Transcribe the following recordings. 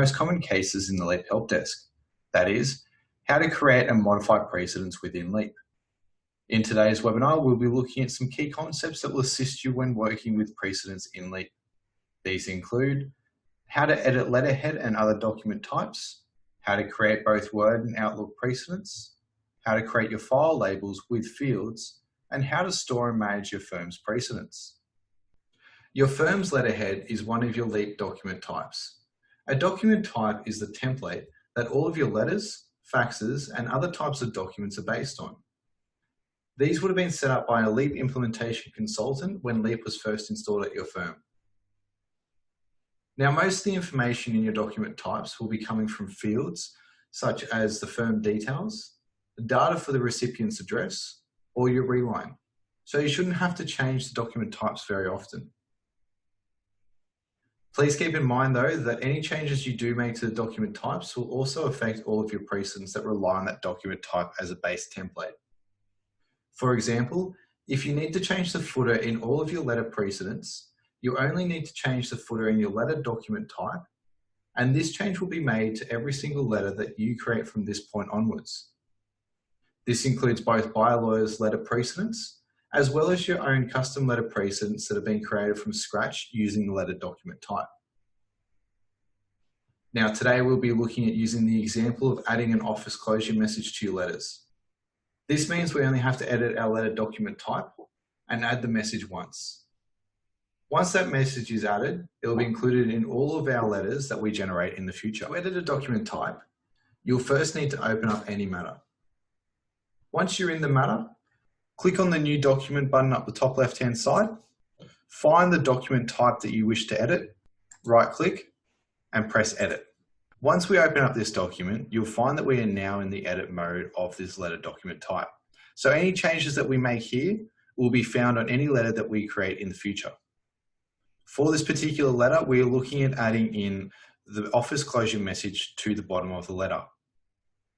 Most common cases in the LEAP help desk. That is, how to create and modify precedents within LEAP. In today's webinar, we'll be looking at some key concepts that will assist you when working with precedents in LEAP. These include how to edit letterhead and other document types, how to create both Word and Outlook precedents, how to create your file labels with fields, and how to store and manage your firm's precedents. Your firm's letterhead is one of your LEAP document types. A document type is the template that all of your letters, faxes, and other types of documents are based on. These would have been set up by a LEAP implementation consultant when LEAP was first installed at your firm. Now, most of the information in your document types will be coming from fields such as the firm details, data for the recipient's address, or your reline. So you shouldn't have to change the document types very often. Please keep in mind though that any changes you do make to the document types will also affect all of your precedents that rely on that document type as a base template. For example, if you need to change the footer in all of your letter precedents, you only need to change the footer in your letter document type, and this change will be made to every single letter that you create from this point onwards. This includes both by a lawyer's letter precedents, as well as your own custom letter precedents that have been created from scratch using the letter document type. Now today we'll be looking at using the example of adding an office closure message to your letters. This means we only have to edit our letter document type and add the message once. Once that message is added, it will be included in all of our letters that we generate in the future. To edit a document type, you'll first need to open up any matter. Once you're in the matter, click on the New Document button up the top left-hand side, find the document type that you wish to edit, right-click, and press Edit. Once we open up this document, you'll find that we are now in the edit mode of this letter document type. So any changes that we make here will be found on any letter that we create in the future. For this particular letter, we are looking at adding in the office closure message to the bottom of the letter.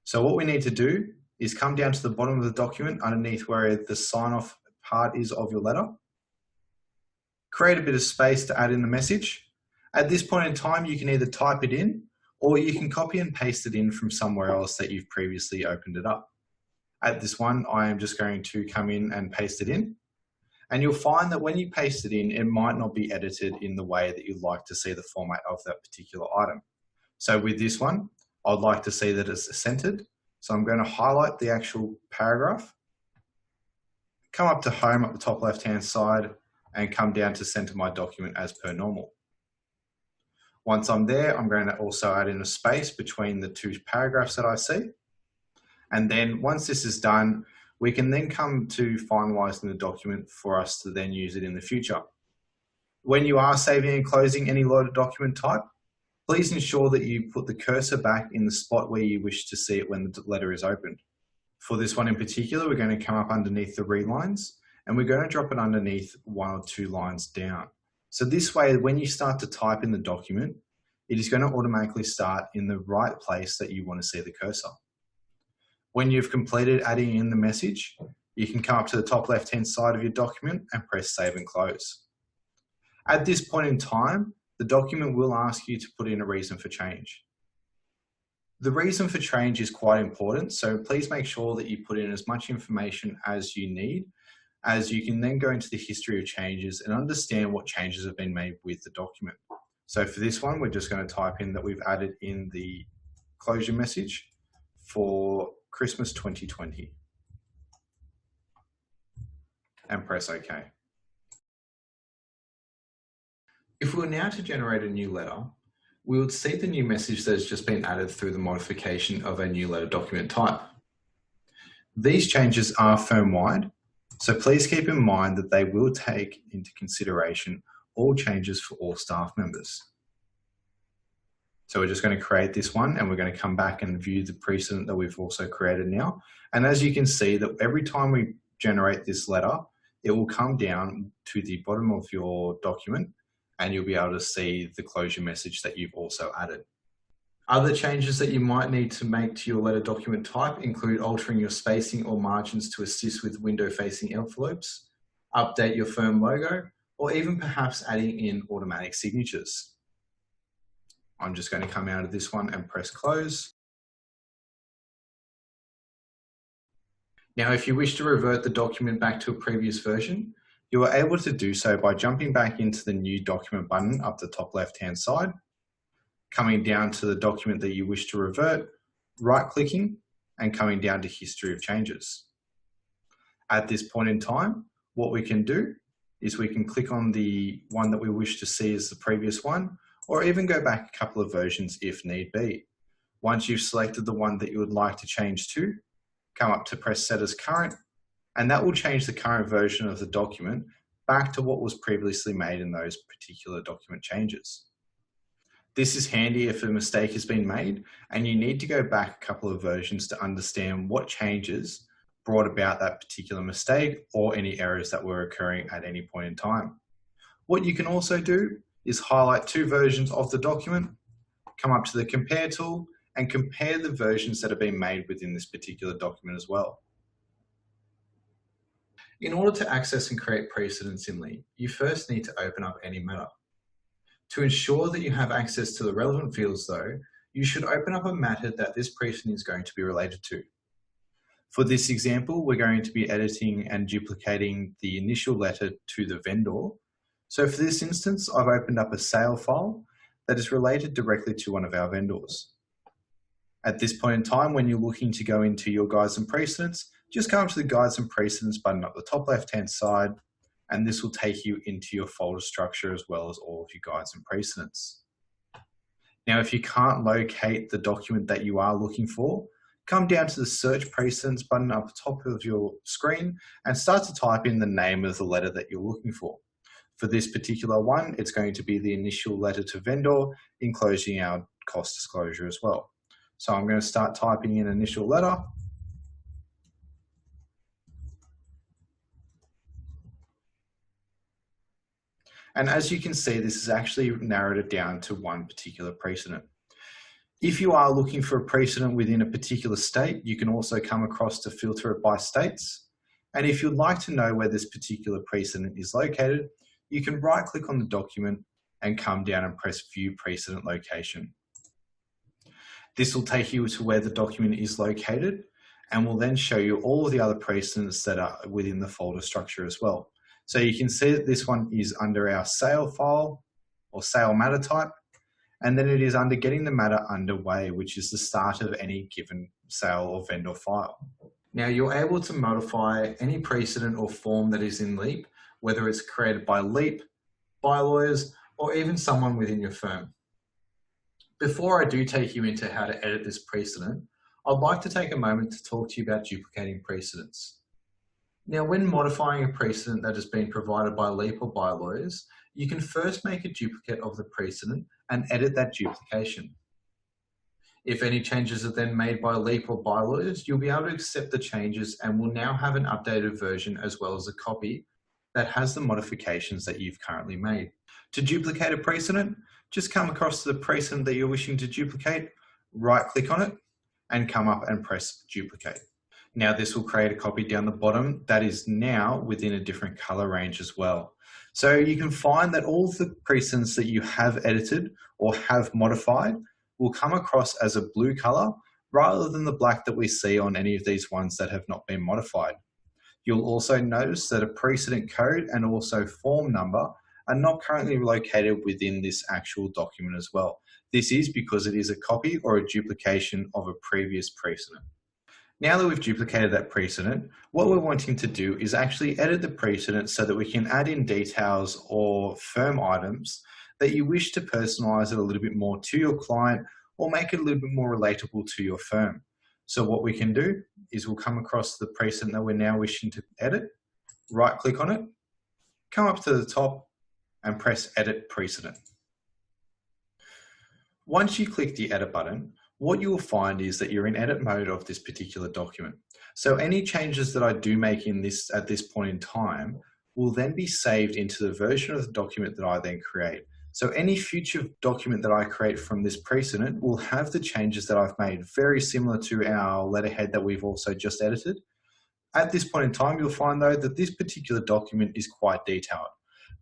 So what we need to do is come down to the bottom of the document underneath where the sign-off part is of your letter. Create a bit of space to add in the message. At this point in time, you can either type it in or you can copy and paste it in from somewhere else that you've previously opened it up. At this one, I am just going to come in and paste it in. And you'll find that when you paste it in, it might not be edited in the way that you'd like to see the format of that particular item. So with this one, I'd like to see that it's centered. So I'm going to highlight the actual paragraph, come up to home at the top left-hand side, and come down to center my document as per normal. Once I'm there, I'm going to also add in a space between the two paragraphs that I see. And then once this is done, we can then come to finalizing the document for us to then use it in the future. When you are saving and closing any loaded document type, please ensure that you put the cursor back in the spot where you wish to see it when the letter is opened. For this one in particular, we're going to come up underneath the read lines and we're going to drop it underneath one or two lines down. So this way, when you start to type in the document, it is going to automatically start in the right place that you want to see the cursor. When you've completed adding in the message, you can come up to the top left-hand side of your document and press Save and Close. At this point in time, the document will ask you to put in a reason for change. The reason for change is quite important, so please make sure that you put in as much information as you need, as you can then go into the history of changes and understand what changes have been made with the document. So for this one, we're just going to type in that we've added in the closure message for Christmas 2020 and press OK. If we were now to generate a new letter, we would see the new message that has just been added through the modification of a new letter document type. These changes are firm-wide, so please keep in mind that they will take into consideration all changes for all staff members. So we're just going to create this one and we're going to come back and view the precedent that we've also created now. And as you can see that every time we generate this letter, it will come down to the bottom of your document and you'll be able to see the closure message that you've also added. Other changes that you might need to make to your letter document type include altering your spacing or margins to assist with window-facing envelopes, update your firm logo, or even perhaps adding in automatic signatures. I'm just going to come out of this one and press close. Now, if you wish to revert the document back to a previous version, you are able to do so by jumping back into the New Document button up the top left-hand side, coming down to the document that you wish to revert, right-clicking, and coming down to History of Changes. At this point in time, what we can do is we can click on the one that we wish to see as the previous one, or even go back a couple of versions if need be. Once you've selected the one that you would like to change to, come up to press Set as Current, and that will change the current version of the document back to what was previously made in those particular document changes. This is handy if a mistake has been made and you need to go back a couple of versions to understand what changes brought about that particular mistake or any errors that were occurring at any point in time. What you can also do is highlight two versions of the document, come up to the Compare tool, and compare the versions that have been made within this particular document as well. In order to access and create precedents in Leap, you first need to open up any matter. To ensure that you have access to the relevant fields though, you should open up a matter that this precedent is going to be related to. For this example, we're going to be editing and duplicating the initial letter to the vendor. So for this instance, I've opened up a sale file that is related directly to one of our vendors. At this point in time, when you're looking to go into your guides and precedents, just come to the guides and precedents button up the top left-hand side, and this will take you into your folder structure as well as all of your guides and precedents. Now, if you can't locate the document that you are looking for, come down to the Search Precedents button up the top of your screen and start to type in the name of the letter that you're looking for. For this particular one, it's going to be the initial letter to vendor, enclosing our cost disclosure as well. So I'm going to start typing in initial letter. And as you can see, this has actually narrowed it down to one particular precedent. If you are looking for a precedent within a particular state, you can also come across to filter it by states. And if you'd like to know where this particular precedent is located, you can right click on the document and come down and press View Precedent Location. This will take you to where the document is located and will then show you all of the other precedents that are within the folder structure as well. So you can see that this one is under our sale file or sale matter type, and then it is under getting the matter underway, which is the start of any given sale or vendor file. Now you're able to modify any precedent or form that is in Leap, whether it's created by Leap, by lawyers, or even someone within your firm. Before I do take you into how to edit this precedent, I'd like to take a moment to talk to you about duplicating precedents. Now, when modifying a precedent that has been provided by Leap or by lawyers, you can first make a duplicate of the precedent and edit that duplication. If any changes are then made by Leap or by lawyers, you'll be able to accept the changes and will now have an updated version as well as a copy that has the modifications that you've currently made. To duplicate a precedent, just come across to the precedent that you're wishing to duplicate, right click on it, and come up and press Duplicate. Now this will create a copy down the bottom that is now within a different color range as well. So you can find that all of the precedents that you have edited or have modified will come across as a blue color rather than the black that we see on any of these ones that have not been modified. You'll also notice that a precedent code and also form number are not currently located within this actual document as well. This is because it is a copy or a duplication of a previous precedent. Now that we've duplicated that precedent, what we're wanting to do is actually edit the precedent so that we can add in details or firm items that you wish to personalize it a little bit more to your client or make it a little bit more relatable to your firm. So what we can do is we'll come across the precedent that we're now wishing to edit, right click on it, come up to the top and press Edit Precedent. Once you click the edit button, what you will find is that you're in edit mode of this particular document. So any changes that I do make in this at this point in time will then be saved into the version of the document that I then create. So any future document that I create from this precedent will have the changes that I've made, very similar to our letterhead that we've also just edited. At this point in time, you'll find though that this particular document is quite detailed.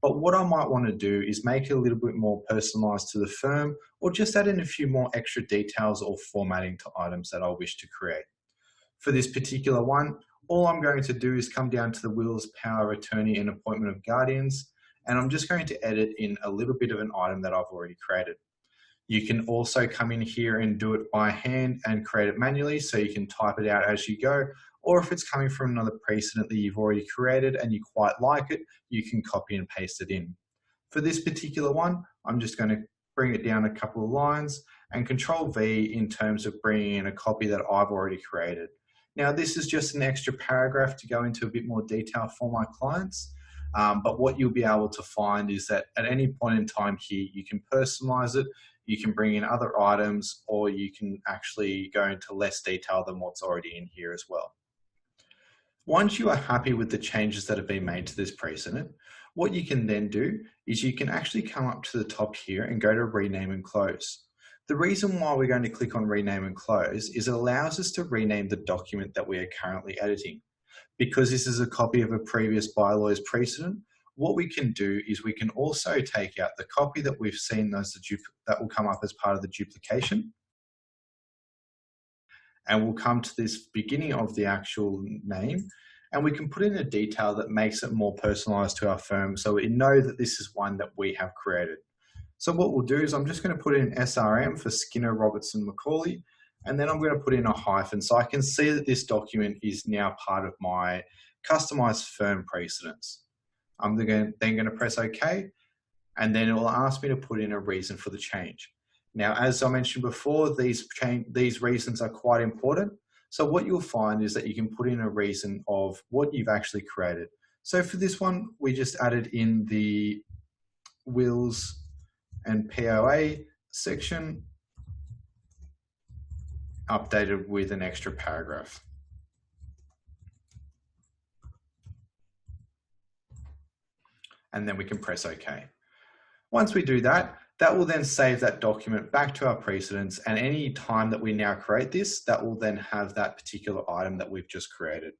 But what I might want to do is make it a little bit more personalized to the firm, or just add in a few more extra details or formatting to items that I wish to create. For this particular one, all I'm going to do is come down to the wills, power of attorney and appointment of guardians, and I'm just going to edit in a little bit of an item that I've already created. You can also come in here and do it by hand and create it manually, so you can type it out as you go, or if it's coming from another precedent that you've already created and you quite like it, you can copy and paste it in. For this particular one, I'm just going to bring it down a couple of lines and Control V in terms of bringing in a copy that I've already created. Now, this is just an extra paragraph to go into a bit more detail for my clients. But what you'll be able to find is that at any point in time here, you can personalize it, you can bring in other items, or you can actually go into less detail than what's already in here as well. Once you are happy with the changes that have been made to this precedent, what you can then do is you can actually come up to the top here and go to rename and close. The reason why we're going to click on rename and close is it allows us to rename the document that we are currently editing. Because this is a copy of a previous bylaws precedent, what we can do is we can also take out the copy that we've seen that will come up as part of the duplication. And we'll come to this beginning of the actual name, and we can put in a detail that makes it more personalized to our firm so we know that this is one that we have created. So what we'll do is I'm just going to put in SRM for Skinner, Robertson, Macaulay, and then I'm going to put in a hyphen so I can see that this document is now part of my customized firm precedents. I'm then going to press OK, and then it will ask me to put in a reason for the change. Now, as I mentioned before, these reasons are quite important. So what you'll find is that you can put in a reason of what you've actually created. So for this one, we just added in the wills and POA section, updated with an extra paragraph. And then we can press OK. Once we do that, that will then save that document back to our precedents, and any time that we now create this, that will then have that particular item that we've just created.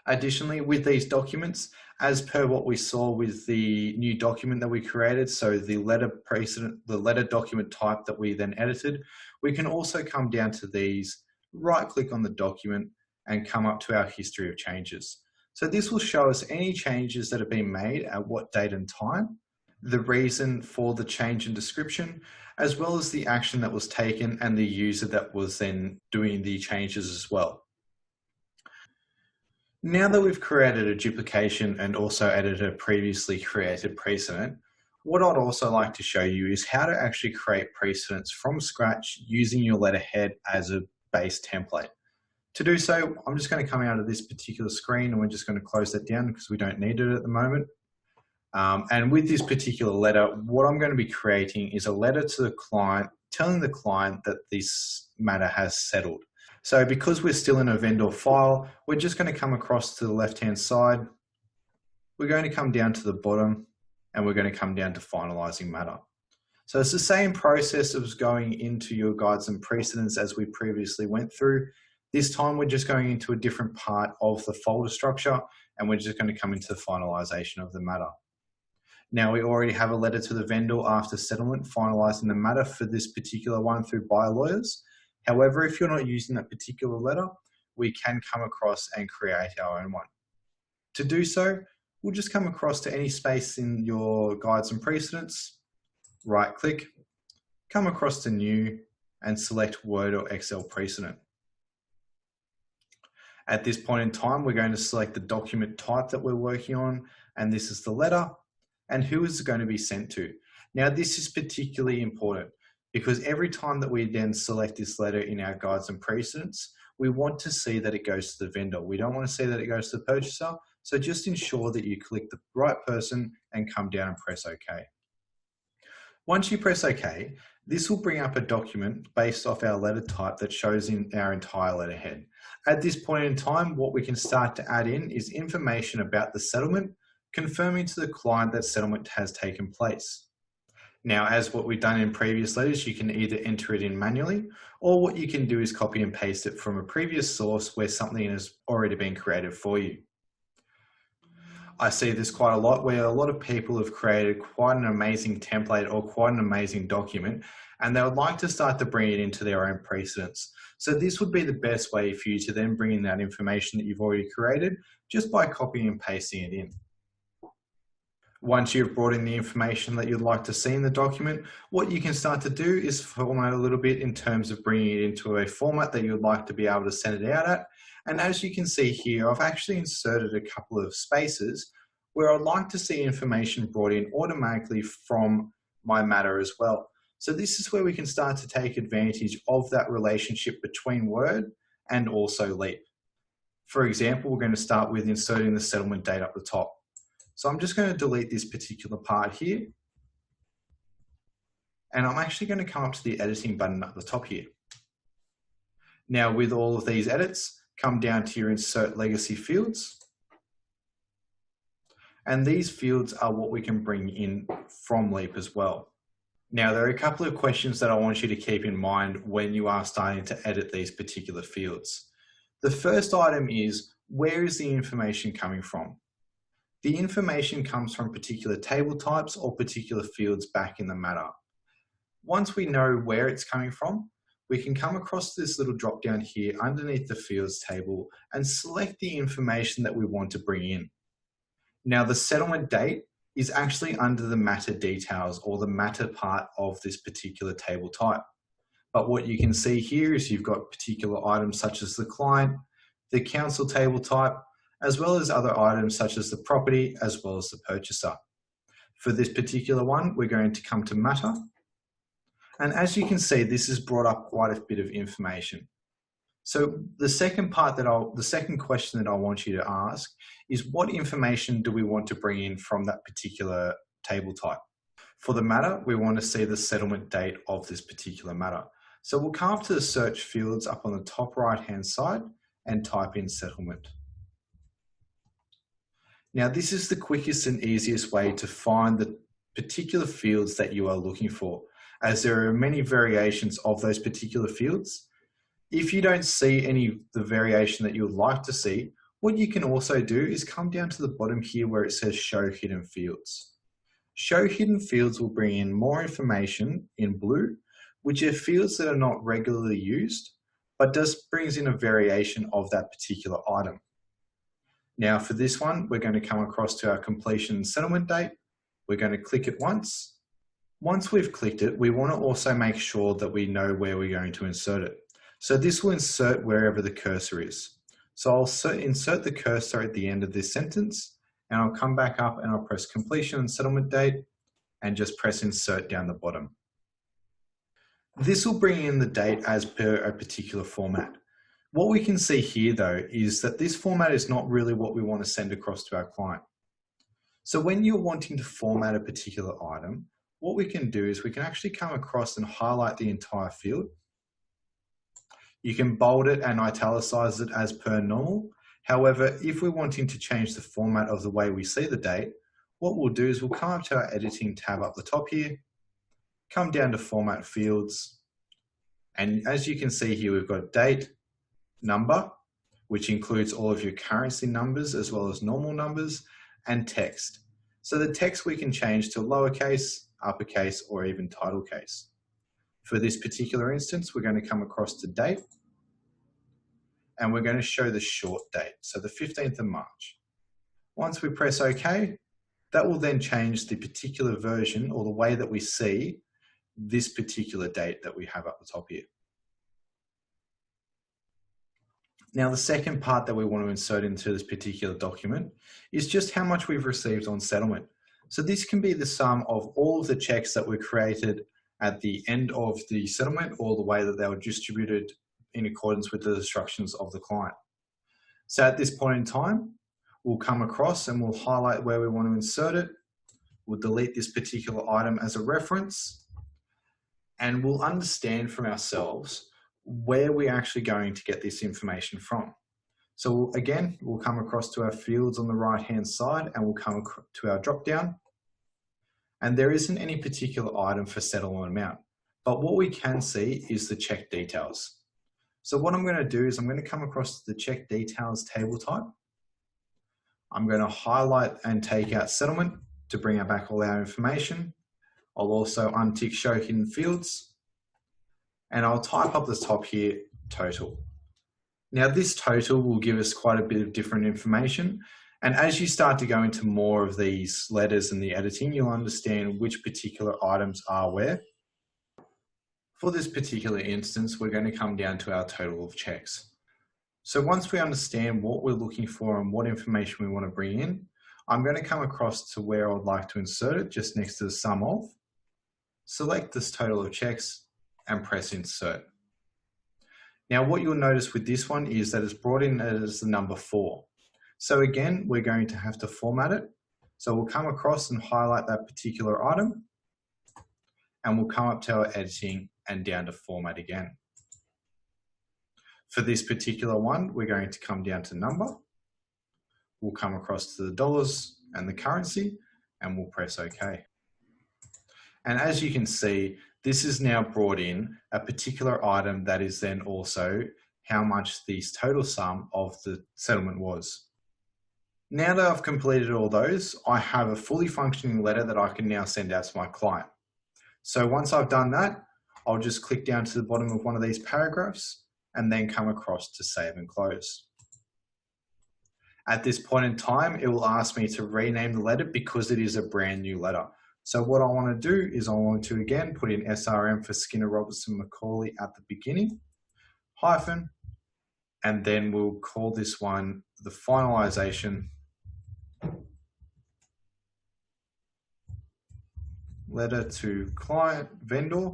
Additionally, with these documents, as per what we saw with the new document that we created, so the letter document type that we then edited, we can also come down to these, right click on the document and come up to our history of changes. So this will show us any changes that have been made at what date and time, the reason for the change in description, as well as the action that was taken and the user that was then doing the changes as well. Now that we've created a duplication and also edited a previously created precedent, what I'd also like to show you is how to actually create precedents from scratch using your letterhead as a base template. To do so, I'm just going to come out of this particular screen and we're just going to close that down because we don't need it at the moment. And with this particular letter, what I'm going to be creating is a letter to the client, telling the client that this matter has settled. So because we're still in a vendor file, we're just going to come across to the left-hand side. We're going to come down to the bottom and we're going to come down to finalizing matter. So it's the same process as going into your guides and precedents as we previously went through. This time we're just going into a different part of the folder structure and we're just going to come into the finalization of the matter. Now we already have a letter to the vendor after settlement finalizing the matter for this particular one through by lawyers. However, if you're not using that particular letter, we can come across and create our own one. To do so, we'll just come across to any space in your guides and precedents, right click, come across to new and select Word or Excel precedent. At this point in time, we're going to select the document type that we're working on, and this is the letter, and who is it going to be sent to. Now, this is particularly important because every time that we then select this letter in our guides and precedents, we want to see that it goes to the vendor. We don't want to see that it goes to the purchaser. So just ensure that you click the right person and come down and press OK. Once you press OK, this will bring up a document based off our letter type that shows in our entire letterhead. At this point in time, what we can start to add in is information about the settlement, confirming to the client that settlement has taken place. Now, as what we've done in previous letters, you can either enter it in manually, or what you can do is copy and paste it from a previous source where something has already been created for you. I see this quite a lot where a lot of people have created quite an amazing template or quite an amazing document, and they would like to start to bring it into their own precedents. So this would be the best way for you to then bring in that information that you've already created just by copying and pasting it in. Once you've brought in the information that you'd like to see in the document, what you can start to do is format a little bit in terms of bringing it into a format that you'd like to be able to send it out at. And as you can see here, I've actually inserted a couple of spaces where I'd like to see information brought in automatically from my matter as well. So this is where we can start to take advantage of that relationship between Word and also Leap. For example, we're going to start with inserting the settlement date up the top. So I'm just going to delete this particular part here. And I'm actually going to come up to the editing button at the top here. Now with all of these edits, come down to your insert legacy fields. And these fields are what we can bring in from Leap as well. Now there are a couple of questions that I want you to keep in mind when you are starting to edit these particular fields. The first item is, where is the information coming from? The information comes from particular table types or particular fields back in the matter. Once we know where it's coming from, we can come across this little drop down here underneath the fields table and select the information that we want to bring in. Now the settlement date is actually under the matter details or the matter part of this particular table type. But what you can see here is you've got particular items such as the client, the council table type, as well as other items such as the property, as well as the purchaser. For this particular one, we're going to come to matter. And as you can see, this has brought up quite a bit of information. So the second question that I want you to ask is, what information do we want to bring in from that particular table type? For the matter, we want to see the settlement date of this particular matter. So we'll come up to the search fields up on the top right-hand side and type in settlement. Now, this is the quickest and easiest way to find the particular fields that you are looking for, as there are many variations of those particular fields. If you don't see any of the variation that you would like to see, what you can also do is come down to the bottom here where it says Show Hidden Fields. Show Hidden Fields will bring in more information in blue, which are fields that are not regularly used, but brings in a variation of that particular item. Now for this one, we're going to come across to our completion and settlement date. We're going to click it once. Once we've clicked it, we want to also make sure that we know where we're going to insert it. So this will insert wherever the cursor is. So I'll insert the cursor at the end of this sentence, and I'll come back up and I'll press completion and settlement date and just press insert down the bottom. This will bring in the date as per a particular format. What we can see here though is that this format is not really what we want to send across to our client. So when you're wanting to format a particular item, what we can do is we can actually come across and highlight the entire field. You can bold it and italicize it as per normal. However, if we're wanting to change the format of the way we see the date, what we'll do is we'll come up to our editing tab up the top here, come down to format fields. And as you can see here, we've got date, number, which includes all of your currency numbers as well as normal numbers, and text. So the text we can change to lowercase, uppercase, or even title case. For this particular instance, we're going to come across to date, and we're going to show the short date, so the 15th of March. Once we press OK, that will then change the particular version or the way that we see this particular date that we have up the top here. Now, the second part that we want to insert into this particular document is just how much we've received on settlement. So this can be the sum of all of the checks that were created at the end of the settlement or the way that they were distributed in accordance with the instructions of the client. So at this point in time, we'll come across and we'll highlight where we want to insert it. We'll delete this particular item as a reference, and we'll understand from ourselves where we're actually going to get this information from. So again, we'll come across to our fields on the right-hand side and we'll come to our drop-down. And there isn't any particular item for settlement amount, but what we can see is the check details. So what I'm going to do is I'm going to come across to the check details table type. I'm going to highlight and take out settlement to bring back all our information. I'll also untick show hidden fields, and I'll type up the top here, total. Now this total will give us quite a bit of different information. And as you start to go into more of these letters and the editing, you'll understand which particular items are where. For this particular instance, we're going to come down to our total of checks. So once we understand what we're looking for and what information we want to bring in, I'm going to come across to where I'd like to insert it, just next to the sum of. Select this total of checks and press insert. Now what you'll notice with this one is that it's brought in as the number 4. So again, we're going to have to format it. So we'll come across and highlight that particular item, and we'll come up to our editing and down to format again. For this particular one, we're going to come down to number. We'll come across to the dollars and the currency, and we'll press OK. And as you can see, this is now brought in a particular item that is then also how much the total sum of the settlement was. Now that I've completed all those, I have a fully functioning letter that I can now send out to my client. So once I've done that, I'll just click down to the bottom of one of these paragraphs and then come across to save and close. At this point in time, it will ask me to rename the letter because it is a brand new letter. So what I want to do is I want to again put in SRM for Skinner, Robertson, Macaulay at the beginning, hyphen, and then we'll call this one the finalization letter to client vendor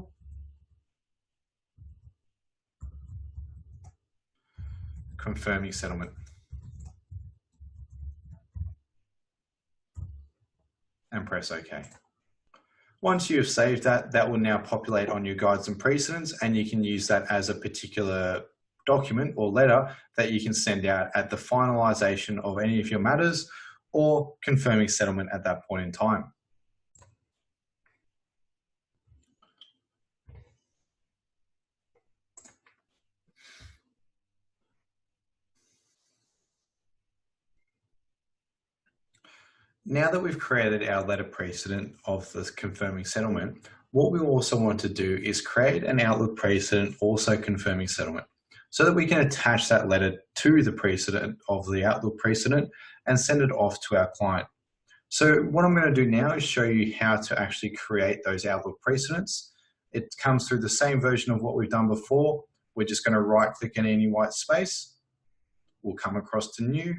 confirming settlement. And press OK. Once you have saved that, that will now populate on your guides and precedents, and you can use that as a particular document or letter that you can send out at the finalization of any of your matters or confirming settlement at that point in time. Now that we've created our letter precedent of the confirming settlement, what we also want to do is create an Outlook precedent also confirming settlement so that we can attach that letter to the precedent of the Outlook precedent and send it off to our client. So what I'm going to do now is show you how to actually create those Outlook precedents. It comes through the same version of what we've done before. We're just going to right click in any white space. We'll come across to new.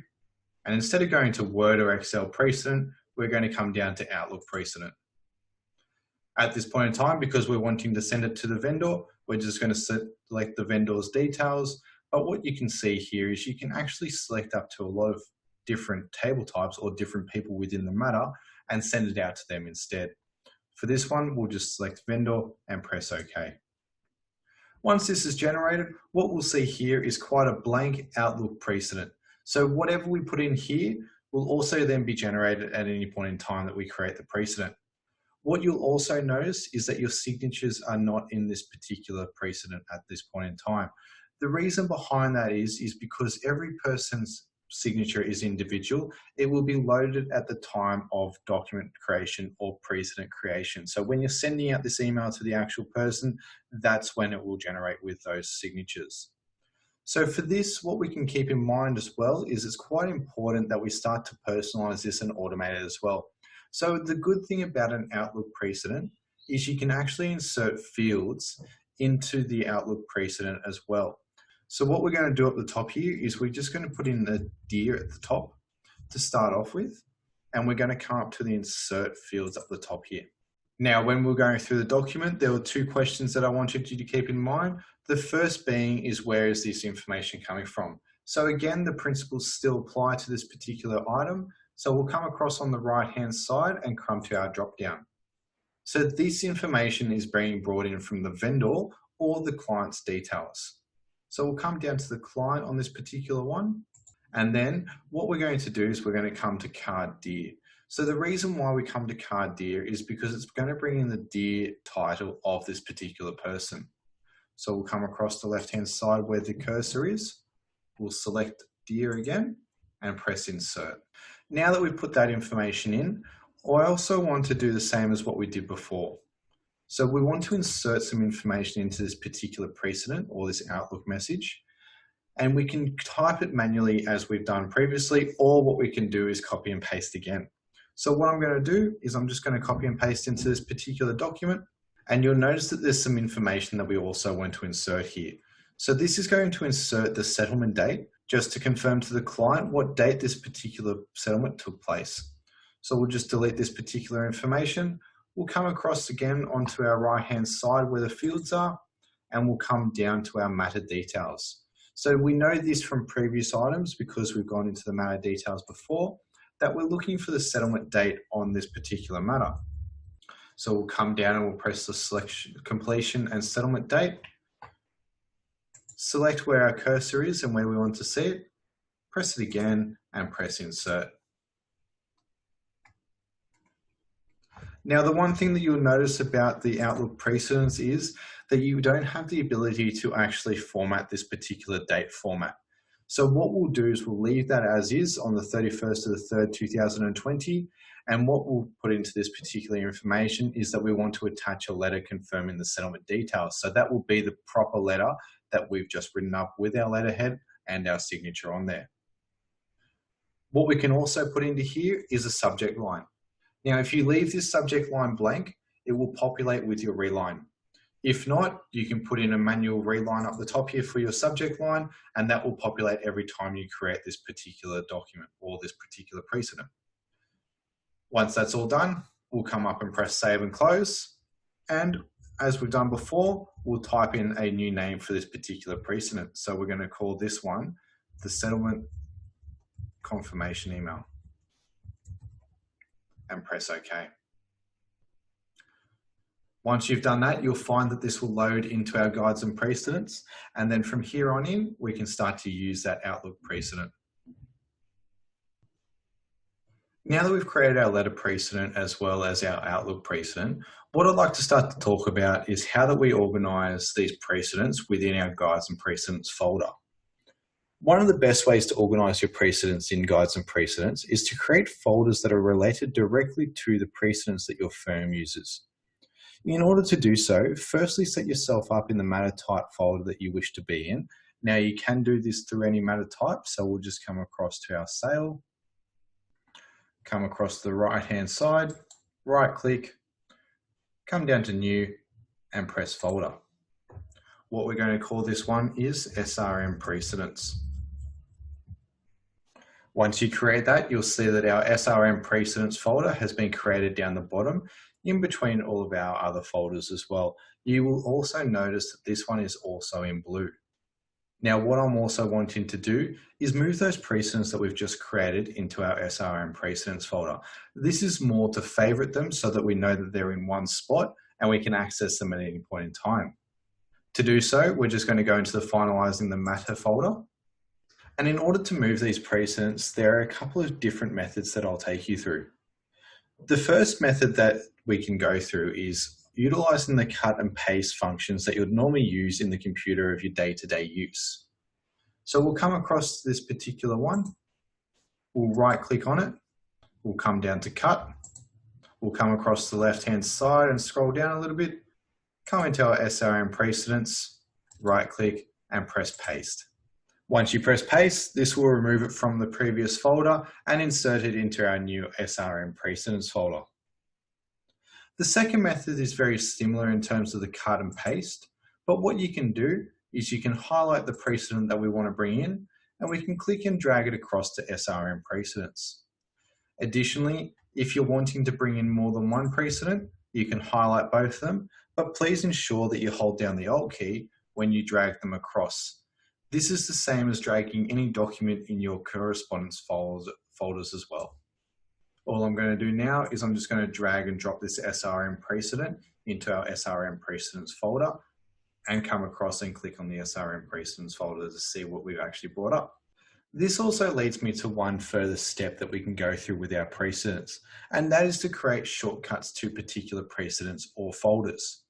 And instead of going to Word or Excel precedent, we're going to come down to Outlook precedent. At this point in time, because we're wanting to send it to the vendor, we're just going to select the vendor's details. But what you can see here is you can actually select up to a lot of different table types or different people within the matter and send it out to them instead. For this one, we'll just select vendor and press OK. Once this is generated, what we'll see here is quite a blank Outlook precedent. So whatever we put in here will also then be generated at any point in time that we create the precedent. What you'll also notice is that your signatures are not in this particular precedent at this point in time. The reason behind that is because every person's signature is individual. It will be loaded at the time of document creation or precedent creation. So when you're sending out this email to the actual person, that's when it will generate with those signatures. So for this, what we can keep in mind as well is it's quite important that we start to personalize this and automate it as well. So the good thing about an Outlook precedent is you can actually insert fields into the Outlook precedent as well. So what we're going to do at the top here is we're just going to put in the dear at the top to start off with, and we're going to come up to the insert fields at the top here. Now, when we're going through the document, there were 2 questions that I wanted you to keep in mind. The first being is where is this information coming from? So again, the principles still apply to this particular item. So we'll come across on the right-hand side and come to our drop-down. So this information is being brought in from the vendor or the client's details. So we'll come down to the client on this particular one. And then what we're going to do is we're going to come to card dear. So the reason why we come to card dear is because it's going to bring in the dear title of this particular person. So we'll come across the left-hand side where the cursor is. We'll select dear again, and press insert. Now that we've put that information in, I also want to do the same as what we did before. So we want to insert some information into this particular precedent or this Outlook message, and we can type it manually as we've done previously, or what we can do is copy and paste again. So what I'm going to do is I'm just going to copy and paste into this particular document, and you'll notice that there's some information that we also want to insert here. So this is going to insert the settlement date, just to confirm to the client what date this particular settlement took place. So we'll just delete this particular information. We'll come across again onto our right-hand side where the fields are, and we'll come down to our matter details. So we know this from previous items because we've gone into the matter details before, that we're looking for the settlement date on this particular matter. So we'll come down and we'll press the selection, completion and settlement date. Select where our cursor is and where we want to see it. Press it again and press insert. Now, the one thing that you'll notice about the Outlook precedents is that you don't have the ability to actually format this particular date format. So what we'll do is we'll leave that as is on the 31st of the 3rd, 2020. And what we'll put into this particular information is that we want to attach a letter confirming the settlement details. So that will be the proper letter that we've just written up with our letterhead and our signature on there. What we can also put into here is a subject line. Now, if you leave this subject line blank, it will populate with your reline. If not, you can put in a manual reline up the top here for your subject line, and that will populate every time you create this particular document or this particular precedent. Once that's all done, we'll come up and press save and close. And as we've done before, we'll type in a new name for this particular precedent. So we're going to call this one the settlement confirmation email and press OK. Once you've done that, you'll find that this will load into our guides and precedents. And then from here on in, we can start to use that Outlook precedent. Now that we've created our letter precedent as well as our Outlook precedent, what I'd like to start to talk about is how that we organize these precedents within our guides and precedents folder. One of the best ways to organize your precedents in guides and precedents is to create folders that are related directly to the precedents that your firm uses. In order to do so, firstly set yourself up in the matter type folder that you wish to be in. Now you can do this through any matter type, so we'll just come across to our sale, come across to the right hand side, right click, come down to new and press folder. What we're going to call this one is SRM precedents. Once you create that, you'll see that our SRM precedents folder has been created down the bottom in between all of our other folders as well. You will also notice that this one is also in blue. Now, what I'm also wanting to do is move those precedents that we've just created into our SRM precedents folder. This is more to favorite them so that we know that they're in one spot and we can access them at any point in time. To do so, we're just going to go into the finalizing the matter folder. And in order to move these precedents, there are a couple of different methods that I'll take you through. The first method that we can go through is utilizing the cut and paste functions that you'd normally use in the computer of your day-to-day use. So we'll come across this particular one, we'll right click on it, we'll come down to cut, we'll come across the left-hand side and scroll down a little bit, come into our SRM precedents, right click and press paste. Once you press paste, this will remove it from the previous folder and insert it into our new SRM precedents folder. The second method is very similar in terms of the cut and paste, but what you can do is you can highlight the precedent that we want to bring in and we can click and drag it across to SRM precedents. Additionally, if you're wanting to bring in more than one precedent, you can highlight both of them, but please ensure that you hold down the Alt key when you drag them across. This is the same as dragging any document in your correspondence folders as well. All I'm going to do now is I'm just going to drag and drop this SRM precedent into our SRM precedents folder and come across and click on the SRM precedents folder to see what we've actually brought up. This also leads me to one further step that we can go through with our precedents, and that is to create shortcuts to particular precedents or folders.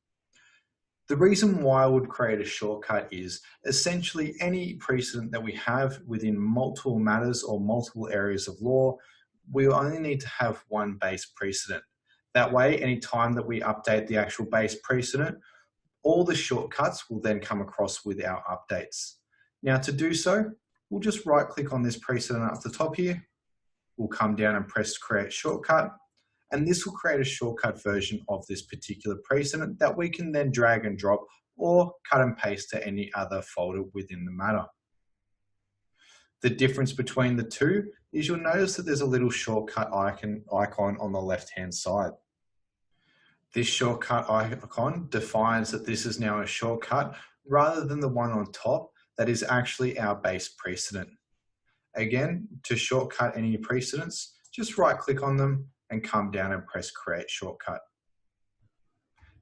The reason why I would create a shortcut is essentially any precedent that we have within multiple matters or multiple areas of law, we only need to have one base precedent. That way, any time that we update the actual base precedent, all the shortcuts will then come across with our updates. Now to do so, we'll just right click on this precedent up the top here. We'll come down and press create shortcut. And this will create a shortcut version of this particular precedent that we can then drag and drop or cut and paste to any other folder within the matter. The difference between the two is you'll notice that there's a little shortcut icon on the left-hand side. This shortcut icon defines that this is now a shortcut rather than the one on top that is actually our base precedent. Again, to shortcut any precedents, just right click on them and come down and press create shortcut.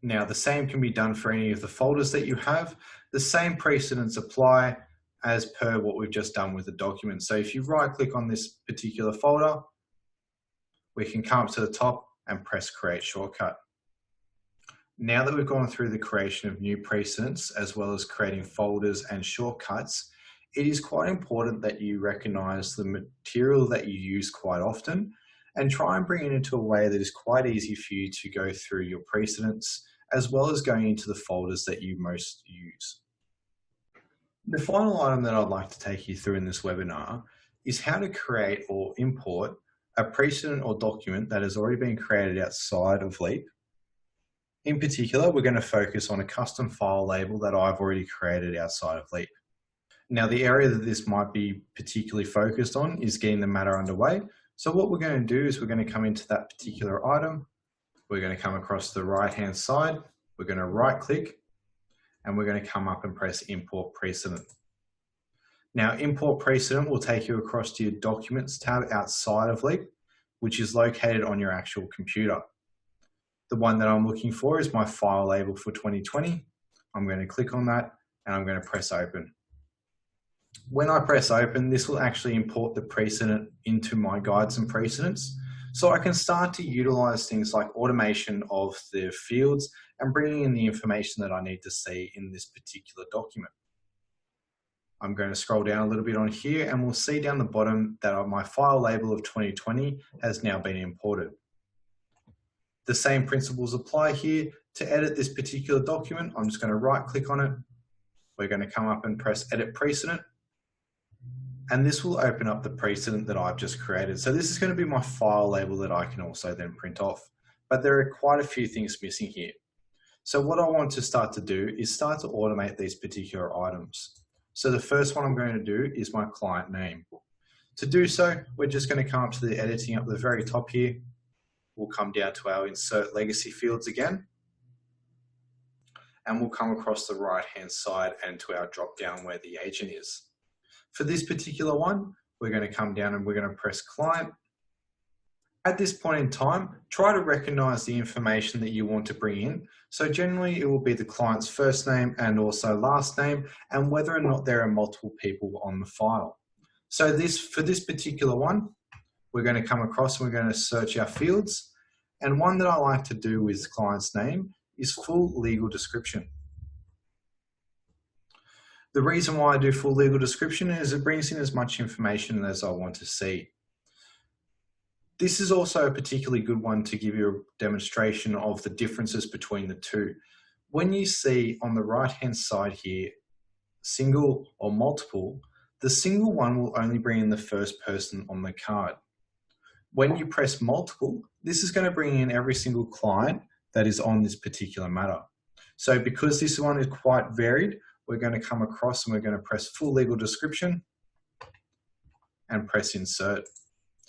Now the same can be done for any of the folders that you have. The same precedents apply as per what we've just done with the document. So if you right click on this particular folder, we can come up to the top and press create shortcut. Now that we've gone through the creation of new precedents as well as creating folders and shortcuts, it is quite important that you recognize the material that you use quite often and try and bring it into a way that is quite easy for you to go through your precedents as well as going into the folders that you most use. The final item that I'd like to take you through in this webinar is how to create or import a precedent or document that has already been created outside of Leap. In particular, we're going to focus on a custom file label that I've already created outside of Leap. Now, the area that this might be particularly focused on is getting the matter underway. So what we're going to do is we're going to come into that particular item. We're going to come across the right-hand side. We're going to right-click, and we're going to come up and press Import Precedent. Now, Import Precedent will take you across to your Documents tab outside of Leap, which is located on your actual computer. The one that I'm looking for is my file label for 2020. I'm going to click on that, and I'm going to press Open. When I press open, this will actually import the precedent into my guides and precedents. So I can start to utilize things like automation of the fields and bringing in the information that I need to see in this particular document. I'm going to scroll down a little bit on here and we'll see down the bottom that my file label of 2020 has now been imported. The same principles apply here. To edit this particular document, I'm just going to right click on it. We're going to come up and press Edit Precedent. And this will open up the precedent that I've just created. So this is going to be my file label that I can also then print off. But there are quite a few things missing here. So what I want to start to do is start to automate these particular items. So the first one I'm going to do is my client name. To do so, we're just going to come up to the editing up the very top here. We'll come down to our Insert Legacy fields again. And we'll come across the right-hand side and to our drop-down where the agent is. For this particular one, we're going to come down and we're going to press Client. At this point in time, try to recognize the information that you want to bring in. So generally, it will be the client's first name and also last name, and whether or not there are multiple people on the file. So for this particular one, we're going to come across and we're going to search our fields. And one that I like to do with client's name is full legal description. The reason why I do full legal description is it brings in as much information as I want to see. This is also a particularly good one to give you a demonstration of the differences between the two. When you see on the right-hand side here, single or multiple, the single one will only bring in the first person on the card. When you press multiple, this is going to bring in every single client that is on this particular matter. So because this one is quite varied, we're going to come across and we're going to press full legal description and press insert.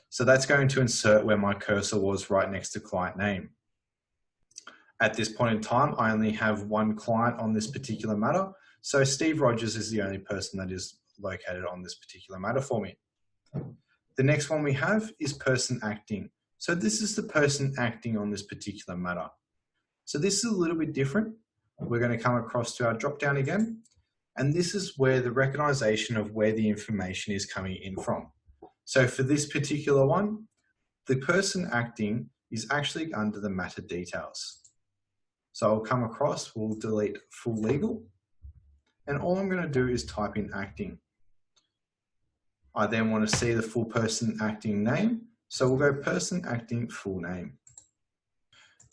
So that's going to insert where my cursor was right next to client name. At this point in time, I only have one client on this particular matter. So Steve Rogers is the only person that is located on this particular matter for me. The next one we have is person acting. So this is the person acting on this particular matter. So this is a little bit different. We're going to come across to our drop down again. And this is where the recognition of where the information is coming in from. So for this particular one, the person acting is actually under the matter details. So I'll come across, we'll delete full legal, and all I'm going to do is type in acting. I then want to see the full person acting name, so we'll go person acting full name.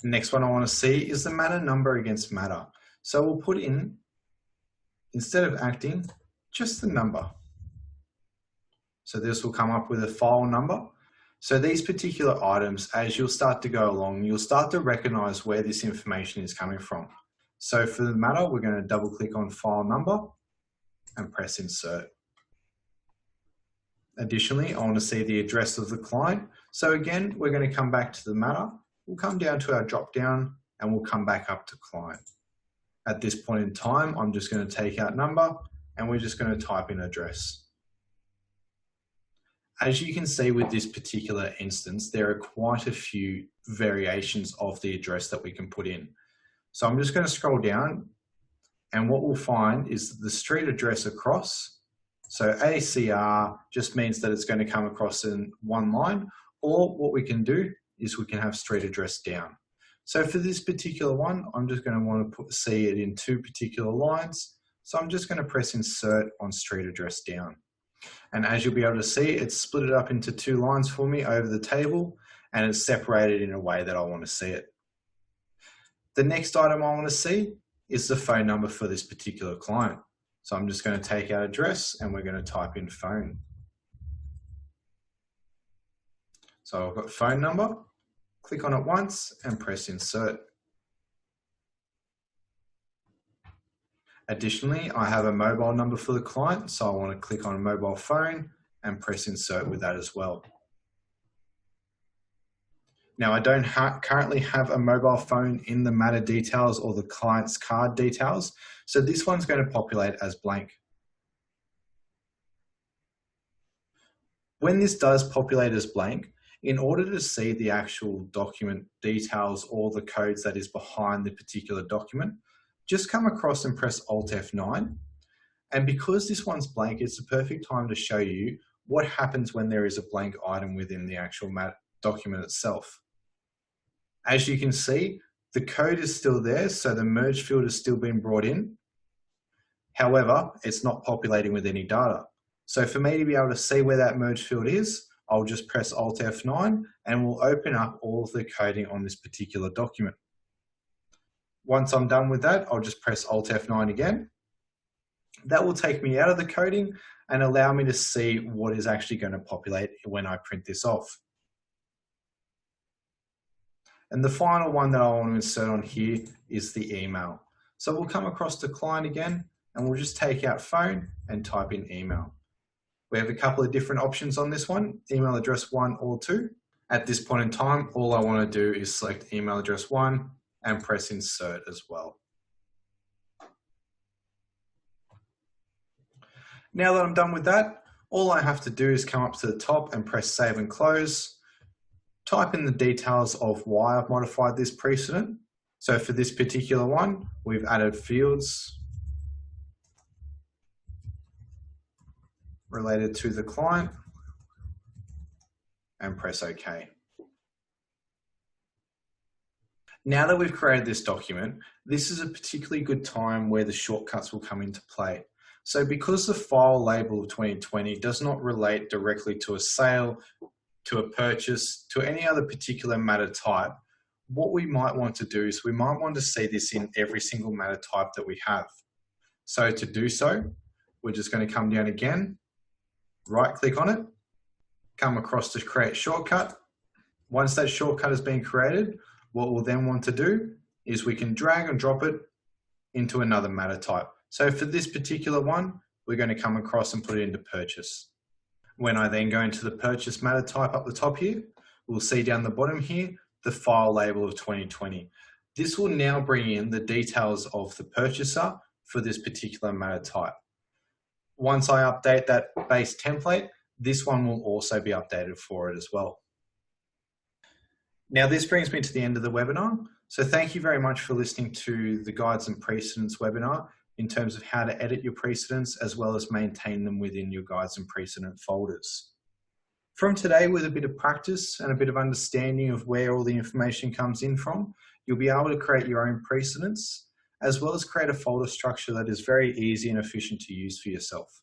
The next one I want to see is the matter number against matter. So we'll put in, instead of acting, just the number. So this will come up with a file number. So these particular items, as you'll start to go along, you'll start to recognize where this information is coming from. So for the matter, we're going to double click on file number and press insert. Additionally, I want to see the address of the client. So again, we're going to come back to the matter. We'll come down to our drop down and we'll come back up to client. At this point in time, I'm just going to take out number and we're just going to type in address. As you can see with this particular instance, there are quite a few variations of the address that we can put in. So I'm just going to scroll down, and what we'll find is the street address across. So ACR just means that it's going to come across in one line, or what we can do is we can have street address down. So for this particular one, I'm just going to want to see it in two particular lines. So I'm just going to press insert on street address down. And as you'll be able to see, it's split it up into two lines for me over the table, and it's separated in a way that I want to see it. The next item I want to see is the phone number for this particular client. So I'm just going to take out address and we're going to type in phone. So I've got phone number, click on it once and press insert. Additionally, I have a mobile number for the client, so I want to click on a mobile phone and press insert with that as well. Now, I don't currently have a mobile phone in the matter details or the client's card details, so this one's going to populate as blank. When this does populate as blank, in order to see the actual document details or the codes that is behind the particular document, just come across and press Alt F9. And because this one's blank, it's the perfect time to show you what happens when there is a blank item within the actual document itself. As you can see, the code is still there, so the merge field has still been brought in. However, it's not populating with any data. So for me to be able to see where that merge field is, I'll just press Alt F9 and we'll open up all of the coding on this particular document. Once I'm done with that, I'll just press Alt F9 again. That will take me out of the coding and allow me to see what is actually going to populate when I print this off. And the final one that I want to insert on here is the email. So we'll come across to client again and we'll just take out phone and type in email. We have a couple of different options on this one, email address 1 or 2. At this point in time, all I want to do is select email address 1 and press insert as well. Now that I'm done with that, all I have to do is come up to the top and press save and close, type in the details of why I've modified this precedent. So for this particular one, we've added fields related to the client and press OK. Now that we've created this document, this is a particularly good time where the shortcuts will come into play. So because the file label of 2020 does not relate directly to a sale, to a purchase, to any other particular matter type, what we might want to do is we might want to see this in every single matter type that we have. So to do so, we're just going to come down again, right click on it, come across to create shortcut. Once that shortcut has been created, what we'll then want to do is we can drag and drop it into another matter type. So for this particular one, we're going to come across and put it into purchase. When I then go into the purchase matter type up the top here, we'll see down the bottom here, the file label of 2020. This will now bring in the details of the purchaser for this particular matter type. Once I update that base template, this one will also be updated for it as well. Now this brings me to the end of the webinar. So thank you very much for listening to the Guides and Precedents webinar in terms of how to edit your precedents as well as maintain them within your Guides and Precedent folders. From today, with a bit of practice and a bit of understanding of where all the information comes in from, you'll be able to create your own precedents, as well as create a folder structure that is very easy and efficient to use for yourself.